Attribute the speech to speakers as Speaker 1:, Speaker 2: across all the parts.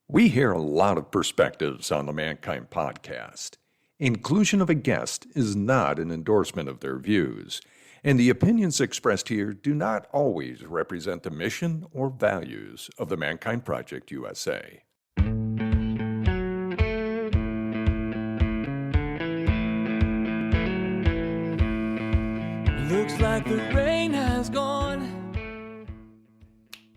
Speaker 1: We hear a lot of perspectives on the Mankind podcast. Inclusion of a guest is not an endorsement of their views, and the opinions expressed here do not always represent the mission or values of the Mankind Project USA.
Speaker 2: Looks like the rain has gone.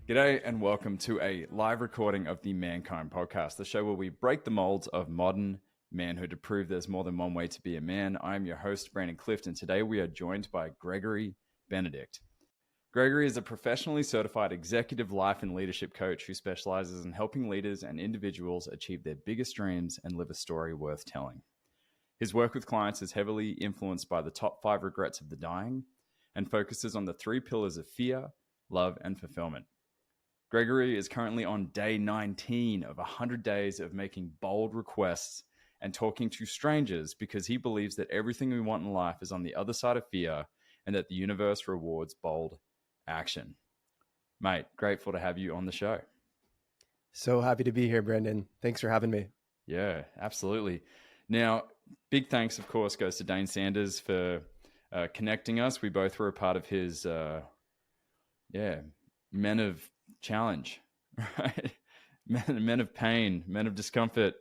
Speaker 3: G'day and welcome to a live recording of the Mankind podcast, the show where we break the molds of modern manhood to prove there's more than one way to be a man. I'm your host, Brandon Clift, and today we are joined by Gregory Benedikt. Gregory is a professionally certified executive life and leadership coach who specializes in helping leaders and individuals achieve their biggest dreams and live a story worth telling. His work with clients is heavily influenced by the top 5 regrets of the dying and focuses on the 3 pillars of fear, love, and fulfillment. Gregory is currently on day 19 of 100 days of making bold requests and talking to strangers because he believes that everything we want in life is on the other side of fear and that the universe rewards bold action. Mate, grateful to have you on the show.
Speaker 4: So happy to be here, Brandon. Thanks for having me.
Speaker 3: Yeah, absolutely. Now, big thanks, of course, goes to Dane Sanders for connecting us. We both were a part of his, Men of Challenge, right? Men of Pain, Men of Discomfort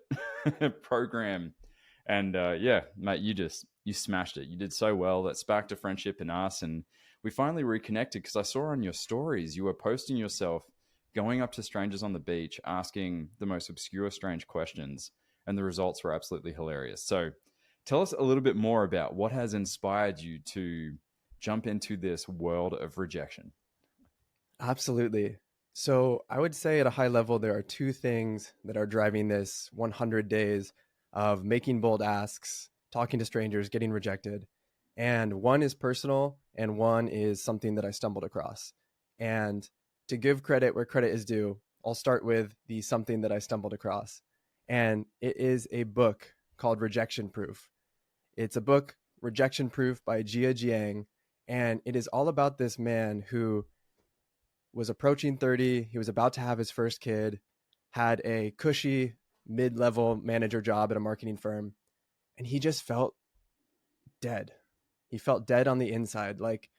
Speaker 3: program. And mate, you smashed it. You did so well. That sparked a friendship in us. And we finally reconnected because I saw on your stories, you were posting yourself going up to strangers on the beach, asking the most obscure, strange questions. And the results were absolutely hilarious. So tell us a little bit more about what has inspired you to jump into this world of rejection.
Speaker 4: Absolutely. So I would say at a high level, there are 2 things that are driving this 100 days of making bold asks, talking to strangers, getting rejected. And one is personal and one is something that I stumbled across. And to give credit where credit is due, I'll start with the something that I stumbled across. And it is a book called Rejection Proof. It's a book, Rejection Proof by Jia Jiang. And it is all about this man who was approaching 30. He was about to have his first kid, had a cushy mid-level manager job at a marketing firm, and he just felt dead. He felt dead on the inside. Like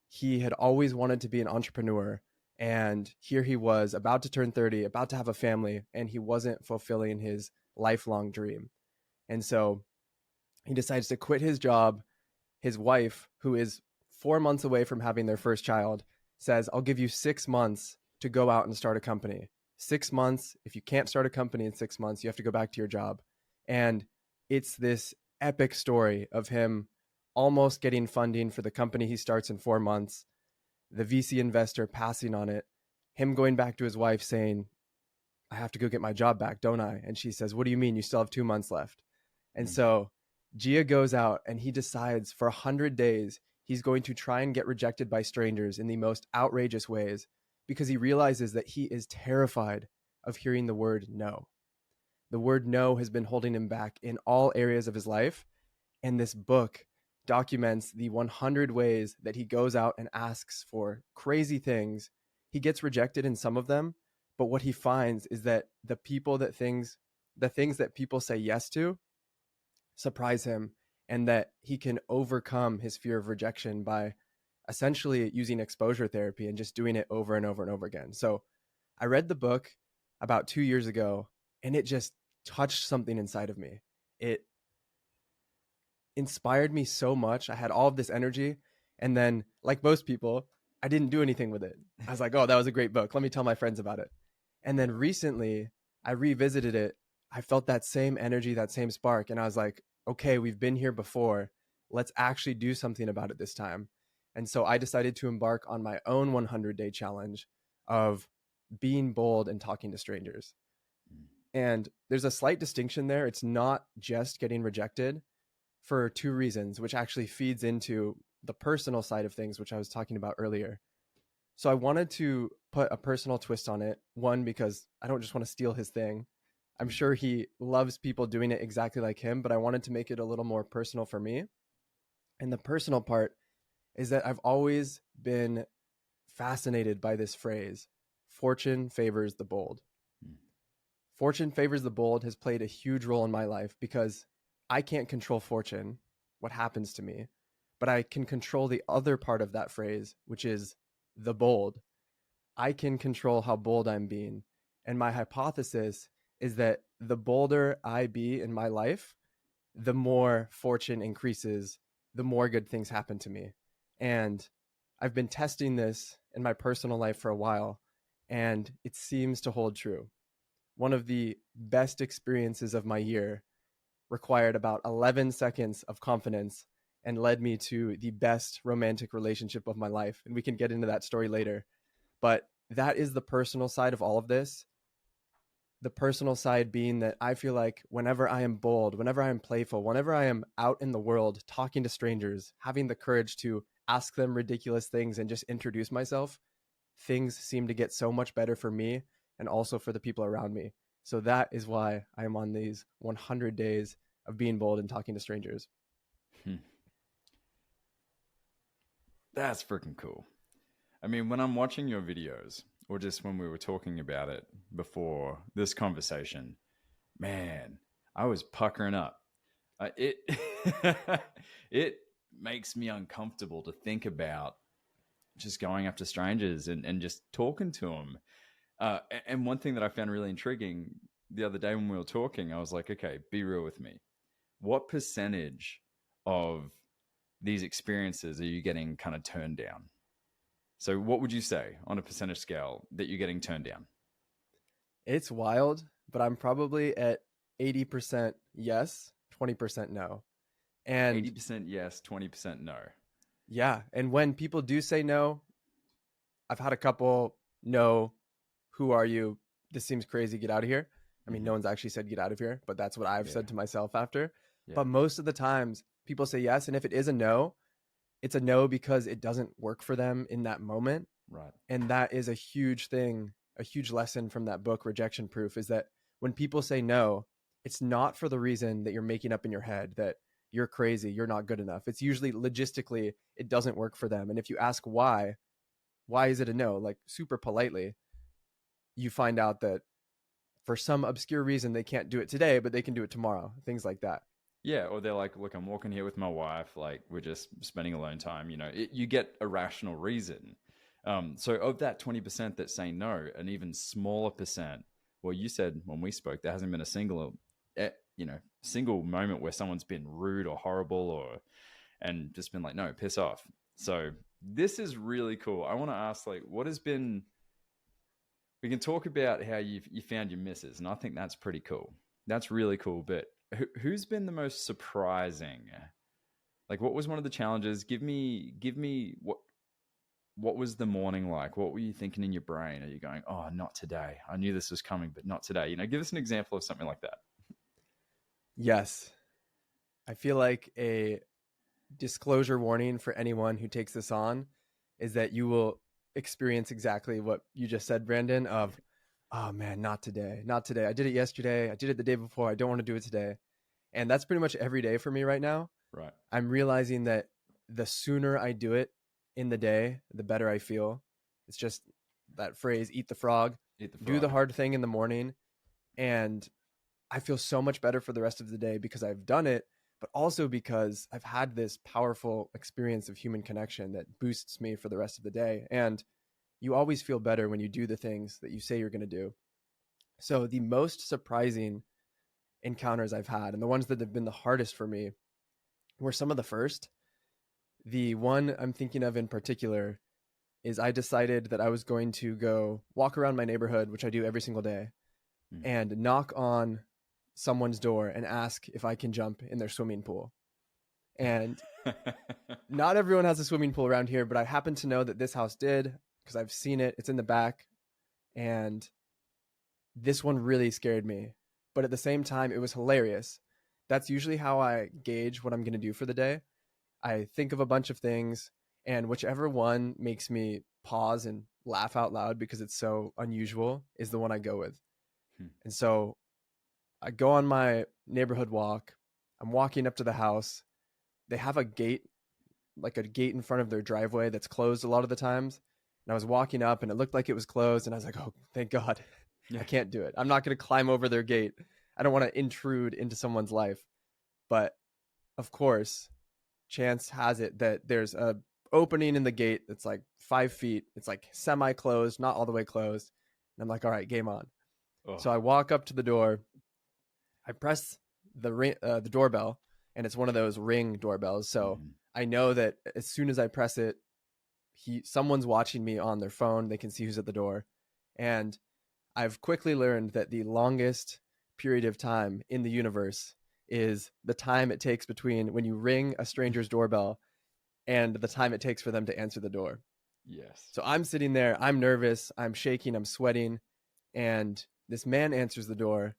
Speaker 4: he had always wanted to be an entrepreneur. And here he was about to turn 30, about to have a family, and he wasn't fulfilling his lifelong dream. And so he decides to quit his job. His wife, who is 4 months away from having their first child, says, I'll give you 6 months to go out and start a company. 6 months. If you can't start a company in 6 months, you have to go back to your job. And it's this epic story of him almost getting funding for the company he starts in 4 months, the VC investor passing on it, him going back to his wife saying, I have to go get my job back, don't I? And she says, what do you mean? You still have 2 months left. And so Jia goes out and he decides for 100 days, he's going to try and get rejected by strangers in the most outrageous ways because he realizes that he is terrified of hearing the word no. The word no has been holding him back in all areas of his life. And this book documents the 100 ways that he goes out and asks for crazy things. He gets rejected in some of them, but what he finds is that the things that people say yes to surprise him, and that he can overcome his fear of rejection by essentially using exposure therapy and just doing it over and over and over again. So I read the book about 2 years ago, and it just touched something inside of me. It inspired me so much. I had all of this energy, and then, like most people, I didn't do anything with it. I was like, oh, that was a great book. Let me tell my friends about it. And then recently, I revisited it. I felt that same energy, that same spark, and I was like, okay, we've been here before. Let's actually do something about it this time. And so I decided to embark on my own 100-day challenge of being bold and talking to strangers. And there's a slight distinction there. It's not just getting rejected for 2 reasons, which actually feeds into the personal side of things, which I was talking about earlier. So I wanted to put a personal twist on it. One, because I don't just want to steal his thing. I'm sure he loves people doing it exactly like him, but I wanted to make it a little more personal for me. And the personal part is that I've always been fascinated by this phrase, fortune favors the bold. Fortune favors the bold has played a huge role in my life because I can't control fortune, what happens to me, but I can control the other part of that phrase, which is the bold. I can control how bold I'm being. And my hypothesis is that the bolder I be in my life, the more fortune increases, the more good things happen to me. And I've been testing this in my personal life for a while, and it seems to hold true. One of the best experiences of my year required about 11 seconds of confidence and led me to the best romantic relationship of my life. And we can get into that story later. But that is the personal side of all of this. The personal side being that I feel like whenever I am bold, whenever I am playful, whenever I am out in the world talking to strangers, having the courage to ask them ridiculous things and just introduce myself, things seem to get so much better for me and also for the people around me. So that is why I am on these 100 days of being bold and talking to strangers.
Speaker 3: That's freaking cool. I mean, when I'm watching your videos, or just when we were talking about it before this conversation, man, I was puckering up. It it makes me uncomfortable to think about just going up to strangers and just talking to them. And one thing that I found really intriguing the other day when we were talking, I was like, okay, be real with me. What percentage of these experiences are you getting kind of turned down? So what would you say on a percentage scale that you're getting turned down?
Speaker 4: It's wild, but I'm probably at 80% yes, 20% no. And
Speaker 3: 80% yes, 20% no.
Speaker 4: yeah, and when people do say no, I've had a couple no, who are you? This seems crazy, get out of here. I mean, no one's actually said get out of here, but that's what I've said to myself after.
Speaker 3: Yeah.
Speaker 4: But most of the times people say yes, and if it is a no, it's a no because it doesn't work for them in that moment.
Speaker 3: Right.
Speaker 4: And that is a huge thing, a huge lesson from that book, Rejection Proof, is that when people say no, it's not for the reason that you're making up in your head that you're crazy, you're not good enough. It's usually logistically, it doesn't work for them. And if you ask why is it a no? Like super politely, you find out that for some obscure reason, they can't do it today, but they can do it tomorrow, things like that.
Speaker 3: Yeah, or they're like, look, I'm walking here with my wife, like we're just spending alone time. You get a rational reason. So of that 20% that say no, an even smaller percent, well, you said when we spoke, there hasn't been a single moment where someone's been rude or horrible and just been like, no, piss off. So this is really cool. I want to ask, like, what has been, we can talk about how you found your misses, and I think that's pretty cool. That's really cool. But who's been the most surprising? Like, what was one of the challenges? Give me what was the morning like? What were you thinking in your brain? Are you going, oh, not today. I knew this was coming, but not today. Give us an example of something like that.
Speaker 4: Yes. I feel like a disclosure warning for anyone who takes this on is that you will experience exactly what you just said, Brandon, of, oh man, not today. Not today. I did it yesterday. I did it the day before. I don't want to do it today. And that's pretty much every day for me right now.
Speaker 3: Right.
Speaker 4: I'm realizing that the sooner I do it in the day, the better I feel. It's just that phrase, eat the frog. Do the hard thing in the morning. And I feel so much better for the rest of the day because I've done it, but also because I've had this powerful experience of human connection that boosts me for the rest of the day. And you always feel better when you do the things that you say you're going to do. So the most surprising encounters I've had, and the ones that have been the hardest for me, were some of the first. The one I'm thinking of in particular is I decided that I was going to go walk around my neighborhood, which I do every single day, and knock on someone's door and ask if I can jump in their swimming pool. And not everyone has a swimming pool around here, but I happen to know that this house did because I've seen it. It's in the back. And this one really scared me. But at the same time, it was hilarious. That's usually how I gauge what I'm going to do for the day. I think of a bunch of things, and whichever one makes me pause and laugh out loud because it's so unusual is the one I go with. And so I go on my neighborhood walk. I'm walking up to the house. They have a gate, like a gate in front of their driveway that's closed a lot of the times. And I was walking up and it looked like it was closed. And I was like, oh, thank God.
Speaker 3: Yeah.
Speaker 4: I can't do it. I'm not going to climb over their gate. I don't want to intrude into someone's life. But of course, chance has it that there's a opening in the gate that's like 5 feet. It's like semi-closed, not all the way closed. And I'm like, all right, game on.
Speaker 3: Oh,
Speaker 4: So I walk up to the door. I press the doorbell, and it's one of those ring doorbells. So I know that as soon as I press it, someone's watching me on their phone. They can see who's at the door. And I've quickly learned that the longest period of time in the universe is the time it takes between when you ring a stranger's doorbell and the time it takes for them to answer the door.
Speaker 3: yes.
Speaker 4: So I'm sitting there, I'm nervous, I'm shaking, I'm sweating, and this man answers the door.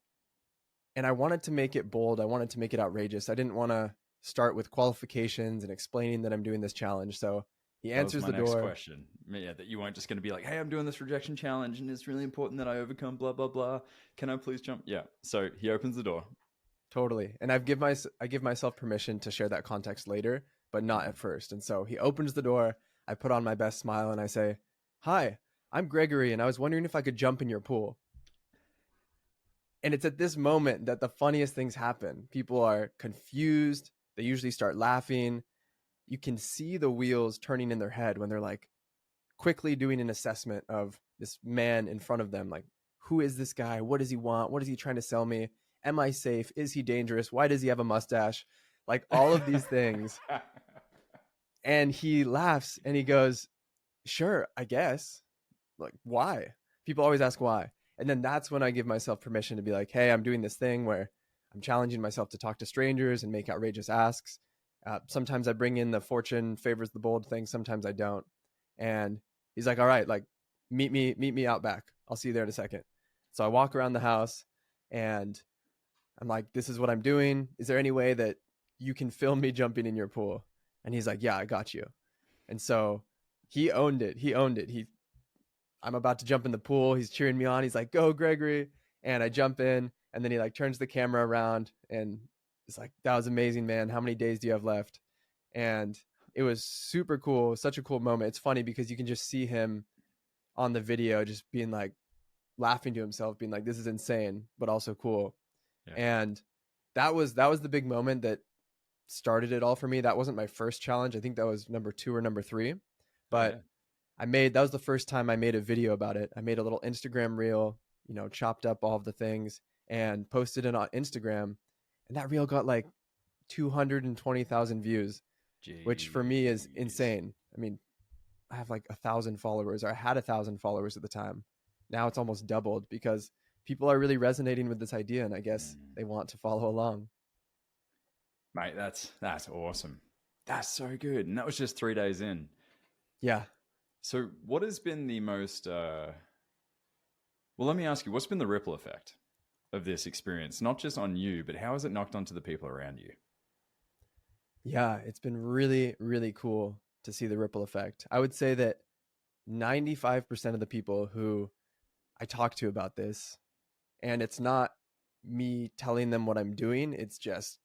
Speaker 4: And I wanted to make it bold. I wanted to make it outrageous. I didn't want to start with qualifications and explaining that I'm doing this challenge. So he
Speaker 3: That was
Speaker 4: answers
Speaker 3: my
Speaker 4: the
Speaker 3: next
Speaker 4: door.
Speaker 3: question. Yeah, that you weren't just going to be like, hey, I'm doing this rejection challenge and it's really important that I overcome blah, blah, blah. Can I please jump? Yeah. So he opens the door.
Speaker 4: Totally. And I give myself permission to share that context later, but not at first. And so he opens the door. I put on my best smile and I say, "Hi, I'm Gregory, and I was wondering if I could jump in your pool." And it's at this moment that the funniest things happen. People are confused. They usually start laughing. You can see the wheels turning in their head when they're like quickly doing an assessment of this man in front of them. Like, who is this guy? What does he want? What is he trying to sell me? Am I safe? Is he dangerous? Why does he have a mustache? Like all of these things. And he laughs and he goes, "Sure, I guess." Like, why? People always ask why. And then that's when I give myself permission to be like, hey, I'm doing this thing where I'm challenging myself to talk to strangers and make outrageous asks. Sometimes I bring in the fortune favors the bold thing. Sometimes I don't. And he's like, all right, like meet me out back. I'll see you there in a second. So I walk around the house and I'm like, this is what I'm doing. Is there any way that you can film me jumping in your pool? And he's like, yeah, I got you. And so he owned it. I'm about to jump in the pool. He's cheering me on. He's like, go, Gregory. And I jump in, and then he like turns the camera around and it's like, that was amazing, man. How many days do you have left? And it was super cool. Such a cool moment. It's funny because you can just see him on the video, just being like laughing to himself, being like, this is insane, but also cool.
Speaker 3: Yeah.
Speaker 4: And that was the big moment that started it all for me. That wasn't my first challenge. I think that was number 2 or number 3, but that was the first time I made a video about it. I made a little Instagram reel, chopped up all of the things and posted it on Instagram. And that reel got like 220,000 views, which for me is insane. I mean, I have like 1,000 followers, or I had 1,000 followers at the time. Now it's almost doubled because people are really resonating with this idea. And I guess they want to follow along.
Speaker 3: Mate, that's awesome. That's so good. And that was just 3 days in.
Speaker 4: Yeah.
Speaker 3: So what has been the most, well, let me ask you, what's been the ripple effect of this experience? Not just on you, but how has it knocked onto the people around you?
Speaker 4: Yeah, it's been really, really cool to see the ripple effect. I would say that 95% of the people who I talk to about this, and it's not me telling them what I'm doing, it's just,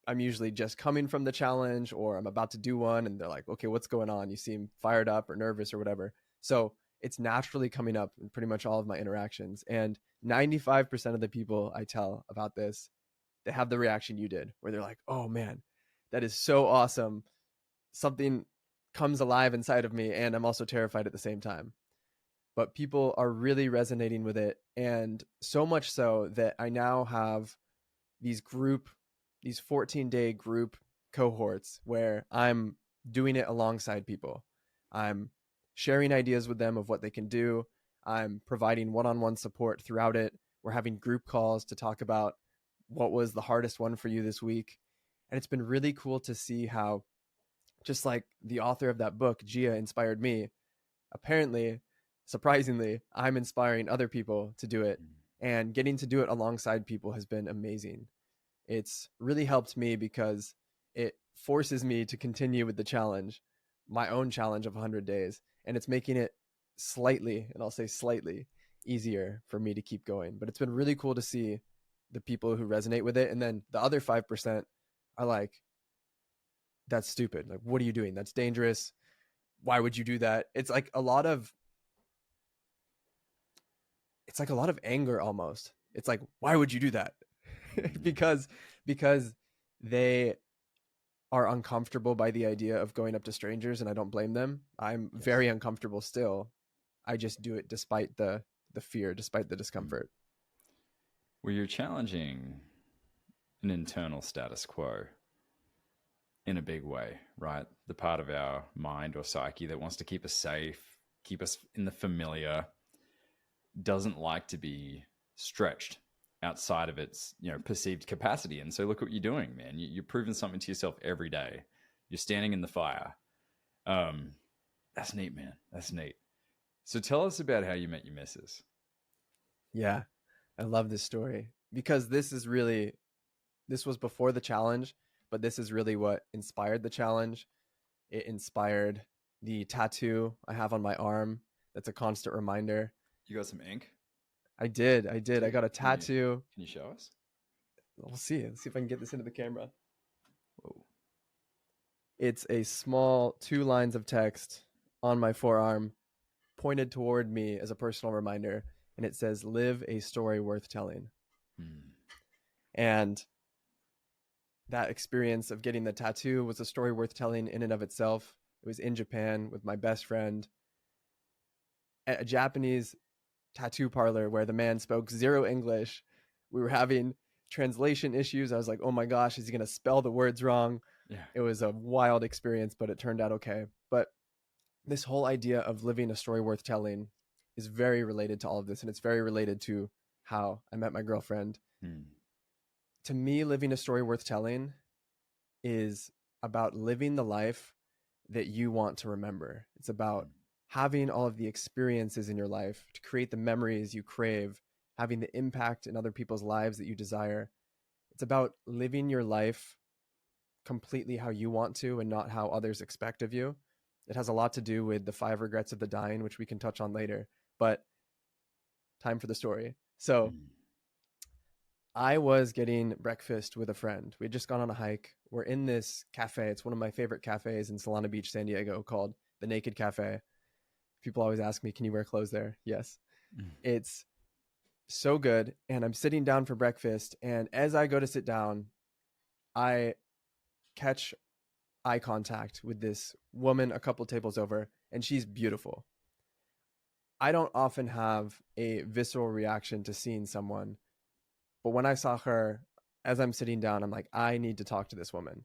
Speaker 4: I'm usually just coming from the challenge or I'm about to do one and they're like, okay, what's going on? You seem fired up or nervous or whatever. So it's naturally coming up in pretty much all of my interactions. And 95% of the people I tell about this, they have the reaction you did, where they're like, oh man, that is so awesome. Something comes alive inside of me and I'm also terrified at the same time. But people are really resonating with it. And so much so that I now have these 14-day group cohorts where I'm doing it alongside people. I'm sharing ideas with them of what they can do. I'm providing one-on-one support throughout it. We're having group calls to talk about what was the hardest one for you this week. And it's been really cool to see how, just like the author of that book, Gia, inspired me, apparently, surprisingly, I'm inspiring other people to do it. And getting to do it alongside people has been amazing. It's really helped me because it forces me to continue with the challenge, my own challenge of 100 days. And it's making it slightly, and I'll say slightly, easier for me to keep going. But it's been really cool to see the people who resonate with it. And then the other 5% are like, that's stupid. Like, what are you doing? That's dangerous. Why would you do that? It's like it's like a lot of anger almost. It's like, why would you do that? because they are uncomfortable by the idea of going up to strangers, and I don't blame them. I'm very uncomfortable still. I just do it despite the fear, despite the discomfort.
Speaker 3: Well, you're challenging an internal status quo in a big way, right? The part of our mind or psyche that wants to keep us safe, keep us in the familiar, doesn't like to be stretched outside of its, perceived capacity. And so look what you're doing, man. You're proving something to yourself every day. You're standing in the fire. That's neat, man. That's neat. So tell us about how you met your missus.
Speaker 4: Yeah, I love this story because this was before the challenge, but this is really what inspired the challenge. It inspired the tattoo I have on my arm. That's a constant reminder.
Speaker 3: You got some ink?
Speaker 4: I did. I got a tattoo.
Speaker 3: Can you show us?
Speaker 4: We'll see. Let's see if I can get this into the camera.
Speaker 3: Whoa.
Speaker 4: It's a small 2 lines of text on my forearm pointed toward me as a personal reminder. And it says, "Live a story worth telling." And that experience of getting the tattoo was a story worth telling in and of itself. It was in Japan with my best friend at a Japanese tattoo parlor where the man spoke 0 English. We were having translation issues. I was like, oh my gosh, is he going to spell the words wrong?
Speaker 3: Yeah.
Speaker 4: It was a wild experience, but it turned out okay. But this whole idea of living a story worth telling is very related to all of this. And it's very related to how I met my girlfriend. To me, living a story worth telling is about living the life that you want to remember. It's about having all of the experiences in your life to create the memories you crave, having the impact in other people's lives that you desire. It's about living your life completely how you want to and not how others expect of you. It has a lot to do with the 5 regrets of the dying, which we can touch on later, but time for the story. So I was getting breakfast with a friend. We had just gone on a hike. We're in this cafe. It's one of my favorite cafes in Solana Beach, San Diego, called the Naked Cafe. People always ask me, can you wear clothes there? Yes. It's so good. And I'm sitting down for breakfast. And as I go to sit down, I catch eye contact with this woman a couple tables over, and she's beautiful. I don't often have a visceral reaction to seeing someone, but when I saw her, as I'm sitting down, I'm like, I need to talk to this woman.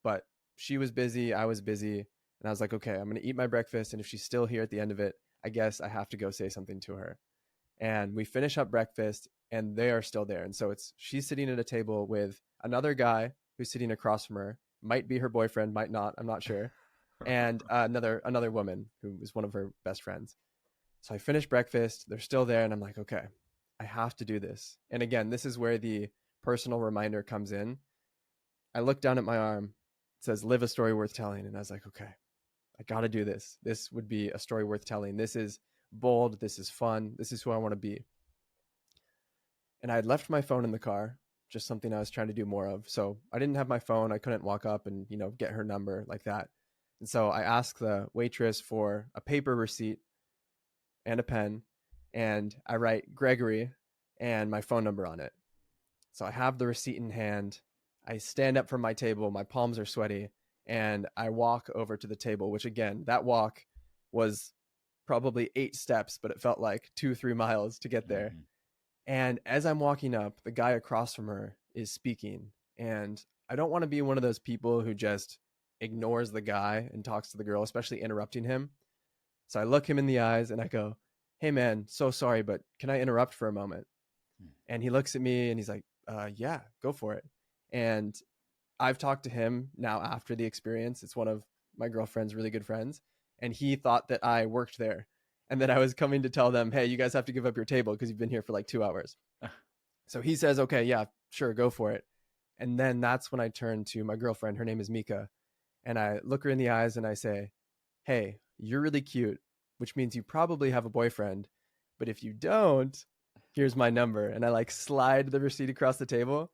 Speaker 4: But she was busy, I was busy, and I was like, okay, I'm going to eat my breakfast, and if she's still here at the end of it, I guess I have to go say something to her. And we finish up breakfast, and they are still there. And so she's sitting at a table with another guy who's sitting across from her, might be her boyfriend, might not, I'm not sure, and another woman who was one of her best friends. So I finished breakfast, they're still there, and I'm like, okay, I have to do this. And again, this is where the personal reminder comes in. I look down at my arm, it says, live a story worth telling. And I was like, okay, I got to do this. This would be a story worth telling. This is bold. This is fun. This is who I want to be. And I had left my phone in the car, just something I was trying to do more of. So I didn't have my phone. I couldn't walk up and, get her number like that. And so I asked the waitress for a paper receipt and a pen, and I write Gregory and my phone number on it. So I have the receipt in hand. I stand up from my table. My palms are sweaty, and I walk over to the table, which again, that walk was probably 8 steps, but it felt like 2-3 miles to get there. And as I'm walking up, the guy across from her is speaking. And I don't want to be one of those people who just ignores the guy and talks to the girl, especially interrupting him. So I look him in the eyes and I go, hey man, so sorry, but can I interrupt for a moment? And he looks at me and he's like, yeah, go for it. And I've talked to him now after the experience. It's one of my girlfriend's really good friends. And he thought that I worked there and that I was coming to tell them, hey, you guys have to give up your table because you've been here for like 2 hours. So he says, okay, yeah, sure, go for it. And then that's when I turn to my girlfriend. Her name is Mika. And I look her in the eyes and I say, hey, you're really cute, which means you probably have a boyfriend. But if you don't, here's my number. And I slide the receipt across the table.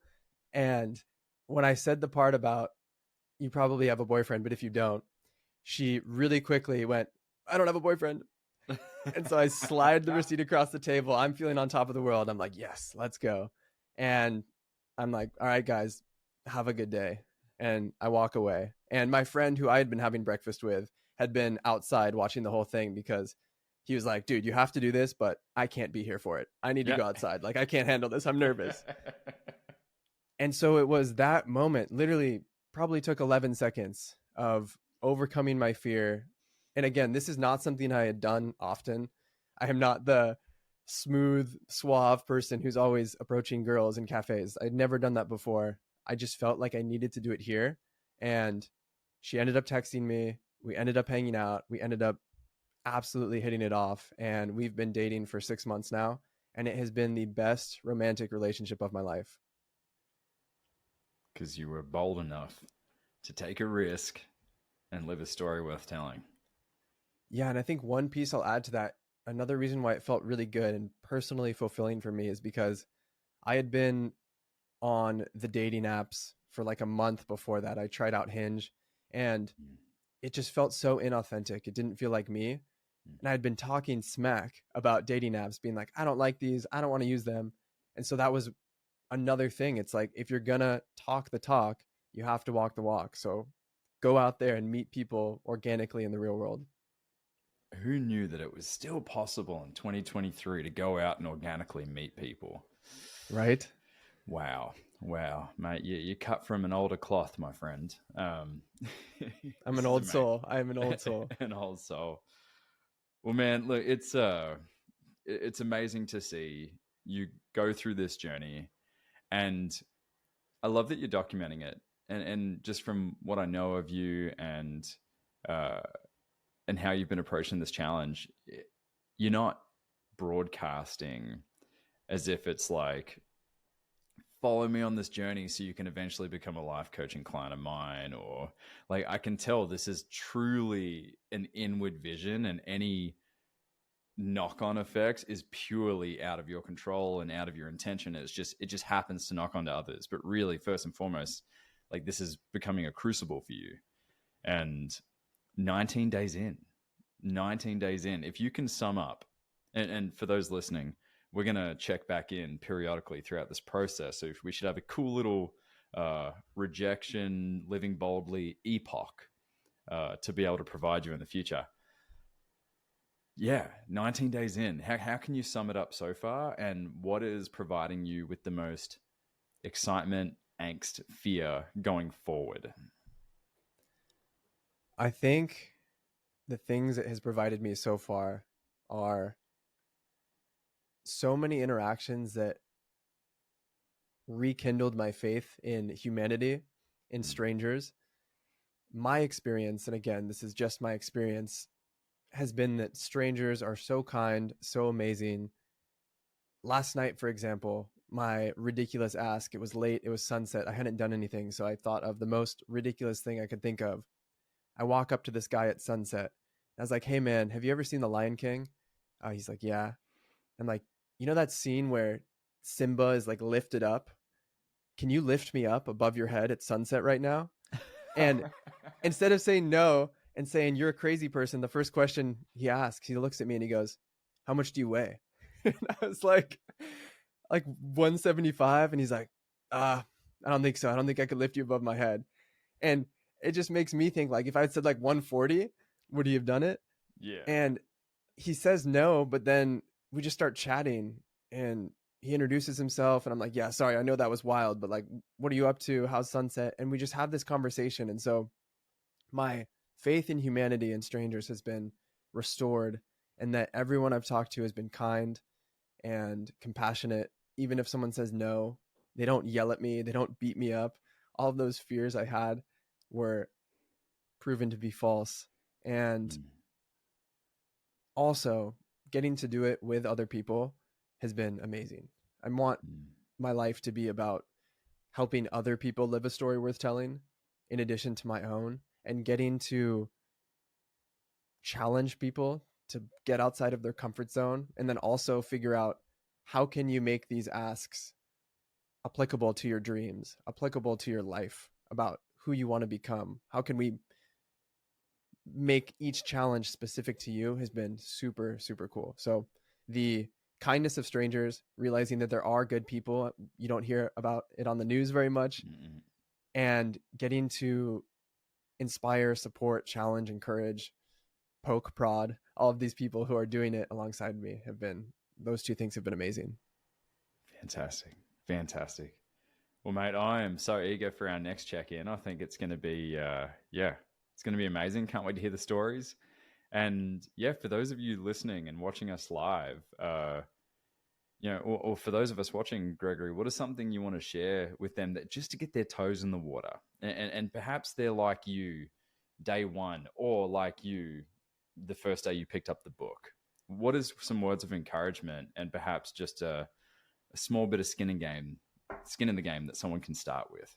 Speaker 4: And when I said the part about you probably have a boyfriend, but if you don't, she really quickly went, I don't have a boyfriend. And so I slide the receipt across the table. I'm feeling on top of the world. I'm like, yes, let's go. And I'm like, all right, guys, have a good day. And I walk away. And my friend who I had been having breakfast with had been outside watching the whole thing because he was like, dude, you have to do this, but I can't be here for it. I need to go outside. Like, I can't handle this. I'm nervous. And so it was that moment, literally probably took 11 seconds of overcoming my fear. And again, this is not something I had done often. I am not the smooth, suave person who's always approaching girls in cafes. I'd never done that before. I just felt like I needed to do it here. And she ended up texting me. We ended up hanging out. We ended up absolutely hitting it off. And we've been dating for 6 months now. And it has been the best romantic relationship of my life.
Speaker 3: Because you were bold enough to take a risk and live a story worth telling.
Speaker 4: Yeah, and I think one piece I'll add to that, another reason why it felt really good and personally fulfilling for me is because I had been on the dating apps for like a month before that. I tried out Hinge and it just felt so inauthentic. It didn't feel like me. And I had been talking smack about dating apps, being like, I don't like these. I don't want to use them. And so that was another thing. It's like, if you're gonna talk the talk, you have to walk the walk. So go out there and meet people organically in the real world.
Speaker 3: Who knew that it was still possible in 2023 to go out and organically meet people?
Speaker 4: Right?
Speaker 3: Wow, mate, you cut from an older cloth, my friend.
Speaker 4: I'm an old soul. I am an old soul.
Speaker 3: An old soul. Well, man, look, it's amazing to see you go through this journey. And I love that you're documenting it. And just from what I know of you and how you've been approaching this challenge, you're not broadcasting as if it's like, follow me on this journey so you can eventually become a life coaching client of mine. Or like, I can tell this is truly an inward vision, and any knock-on effects is purely out of your control and out of your intention. It just happens to knock onto others. But really, first and foremost, like, this is becoming a crucible for you. And 19 days in, if you can sum up, and for those listening, we're going to check back in periodically throughout this process. So we should have a cool little rejection, living boldly epoch to be able to provide you in the future. Yeah, 19 days in. How can you sum it up so far? And what is providing you with the most excitement, angst, fear going forward?
Speaker 4: I think the things it has provided me so far are so many interactions that rekindled my faith in humanity, in strangers. My experience, and again, this is just my experience, has been that strangers are so kind, so amazing. Last night, for example, my ridiculous ask, it was late, it was sunset, I hadn't done anything, so I thought of the most ridiculous thing I could think of. I walk up to this guy at sunset. I was like, hey man, have you ever seen The Lion King? He's like, yeah. I'm like, you know that scene where Simba is like lifted up? Can you lift me up above your head at sunset right now? And instead of saying no and saying you're a crazy person, the first question he asks, he looks at me and he goes, how much do you weigh? And I was like 175. And he's like, I don't think so. I don't think I could lift you above my head. And it just makes me think, like, if I had said like 140, would he have done it?
Speaker 3: Yeah.
Speaker 4: And he says no, but then we just start chatting and he introduces himself and I'm like, yeah, sorry, I know that was wild, but like, what are you up to? How's sunset? And we just have this conversation. And so my faith in humanity and strangers has been restored, and that everyone I've talked to has been kind and compassionate. Even if someone says no, they don't yell at me, they don't beat me up. All of those fears I had were proven to be false. And also getting to do it with other people has been amazing. I want my life to be about helping other people live a story worth telling in addition to my own, and getting to challenge people to get outside of their comfort zone, and then also figure out how can you make these asks applicable to your dreams, applicable to your life, about who you want to become. How can we make each challenge specific to you has been super, super cool. So the kindness of strangers, realizing that there are good people, you don't hear about it on the news very much, and getting to inspire, support, challenge, encourage, poke, prod, all of these people who are doing it alongside me those two things have been amazing.
Speaker 3: Fantastic. Well, mate, I am so eager for our next check-in. I think it's going to be, it's going to be amazing. Can't wait to hear the stories. And yeah, for those of you listening and watching us live, or for those of us watching, Gregory, what is something you want to share with them that just to get their toes in the water? And perhaps they're like you day one, or like you the first day you picked up the book. What is some words of encouragement and perhaps just a small bit of skin in the game that someone can start with?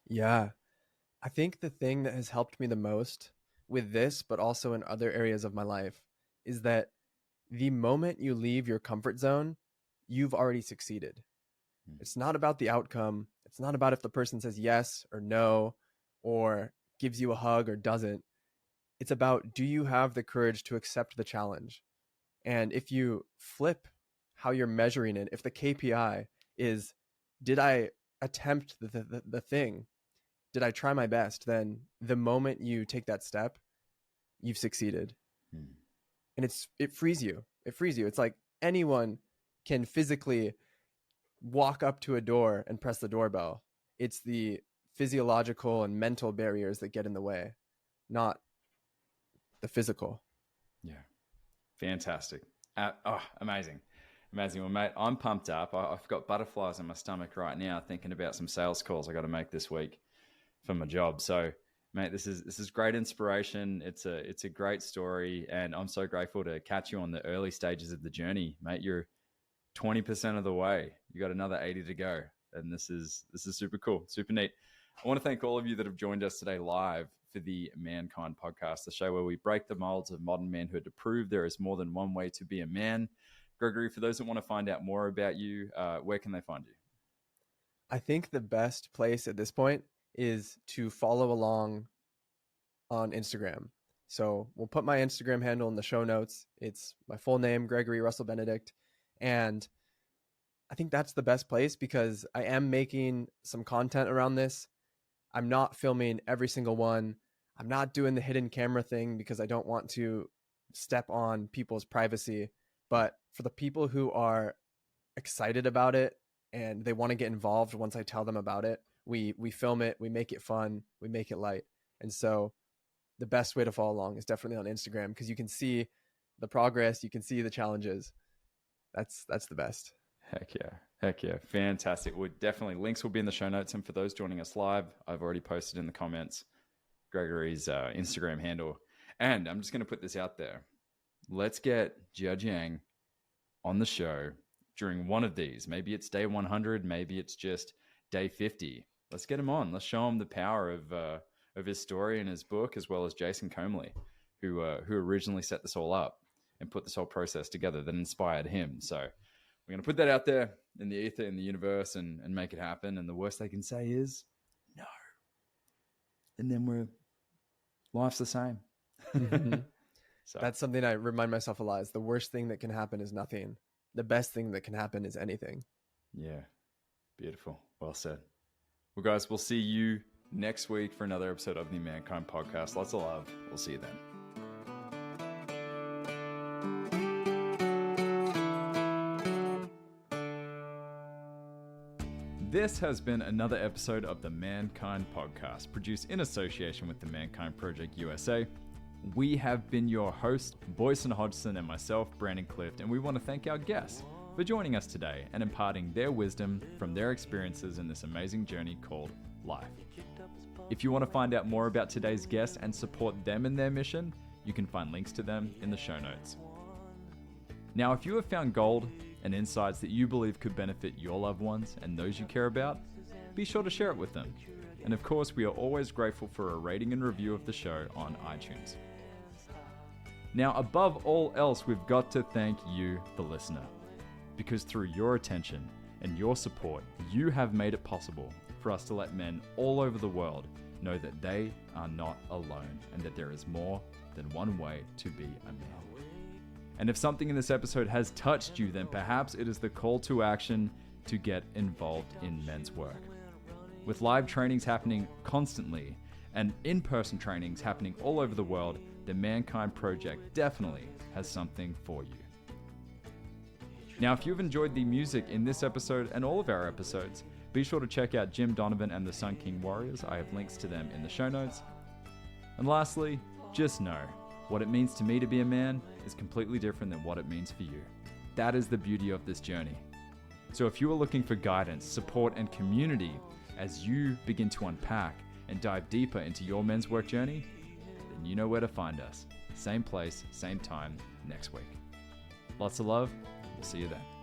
Speaker 4: Yeah. I think the thing that has helped me the most with this, but also in other areas of my life, is that the moment you leave your comfort zone, you've already succeeded. It's not about the outcome. It's not about if the person says yes or no, or gives you a hug or doesn't. It's about, do you have the courage to accept the challenge? And if you flip how you're measuring it, if the KPI is, did I attempt the thing? Did I try my best? Then the moment you take that step, you've succeeded. And it frees you. It frees you. It's like anyone can physically walk up to a door and press the doorbell. It's the physiological and mental barriers that get in the way, not the physical.
Speaker 3: Yeah. Fantastic. Amazing. Well, mate, I'm pumped up. I've got butterflies in my stomach right now thinking about some sales calls I got to make this week for my job. So, mate, this is great inspiration. It's a great story, and I'm so grateful to catch you on the early stages of the journey, mate. You're 20% of the way. You got another 80 to go, and this is super cool, super neat. I want to thank all of you that have joined us today live for the Mankind Podcast, the show where we break the molds of modern manhood to prove there is more than one way to be a man. Gregory, for those that want to find out more about you, where can they find you?
Speaker 4: I think the best place at this point is to follow along on Instagram. So we'll put my Instagram handle in the show notes. It's my full name, Gregory Russell Benedikt. And I think that's the best place because I am making some content around this. I'm not filming every single one. I'm not doing the hidden camera thing because I don't want to step on people's privacy. But for the people who are excited about it and they want to get involved once I tell them about it, we film it, we make it fun, we make it light. And so the best way to follow along is definitely on Instagram because you can see the progress, you can see the challenges. That's the best.
Speaker 3: Heck yeah. Fantastic. Links will be in the show notes. And for those joining us live, I've already posted in the comments Gregory's Instagram handle. And I'm just going to put this out there. Let's get Jia Jiang on the show during one of these. Maybe it's day 100. Maybe it's just day 50. Let's get him on. Let's show him the power of his story and his book, as well as Jason Comley, who originally set this all up and put this whole process together that inspired him. So we're going to put that out there in the ether, in the universe, and make it happen. And the worst they can say is no. And then life's the same.
Speaker 4: Mm-hmm.
Speaker 3: So
Speaker 4: that's something I remind myself a lot. Is the worst thing that can happen is nothing. The best thing that can happen is anything. Yeah.
Speaker 3: Beautiful. Well said. Well, guys, we'll see you next week for another episode of the Mankind Podcast. Lots of love. We'll see you then. This has been another episode of the Mankind Podcast, produced in association with the Mankind Project USA. We have been your hosts, Boyson Hodgson, and myself, Brandon Clift, and we want to thank our guests for joining us today and imparting their wisdom from their experiences in this amazing journey called life. If you want to find out more about today's guests and support them in their mission, you can find links to them in the show notes. Now, if you have found gold and insights that you believe could benefit your loved ones and those you care about, be sure to share it with them. And of course, we are always grateful for a rating and review of the show on iTunes. Now, above all else, we've got to thank you, the listener, because through your attention, and your support, you have made it possible for us to let men all over the world know that they are not alone and that there is more than one way to be a man. And if something in this episode has touched you, then perhaps it is the call to action to get involved in men's work. With live trainings happening constantly and in-person trainings happening all over the world, the Mankind Project definitely has something for you. Now, if you've enjoyed the music in this episode and all of our episodes, be sure to check out Jim Donovan and the Sun King Warriors. I have links to them in the show notes. And lastly, just know, what it means to me to be a man is completely different than what it means for you. That is the beauty of this journey. So if you are looking for guidance, support, and community as you begin to unpack and dive deeper into your men's work journey, then you know where to find us. Same place, same time, next week. Lots of love. We'll see you then.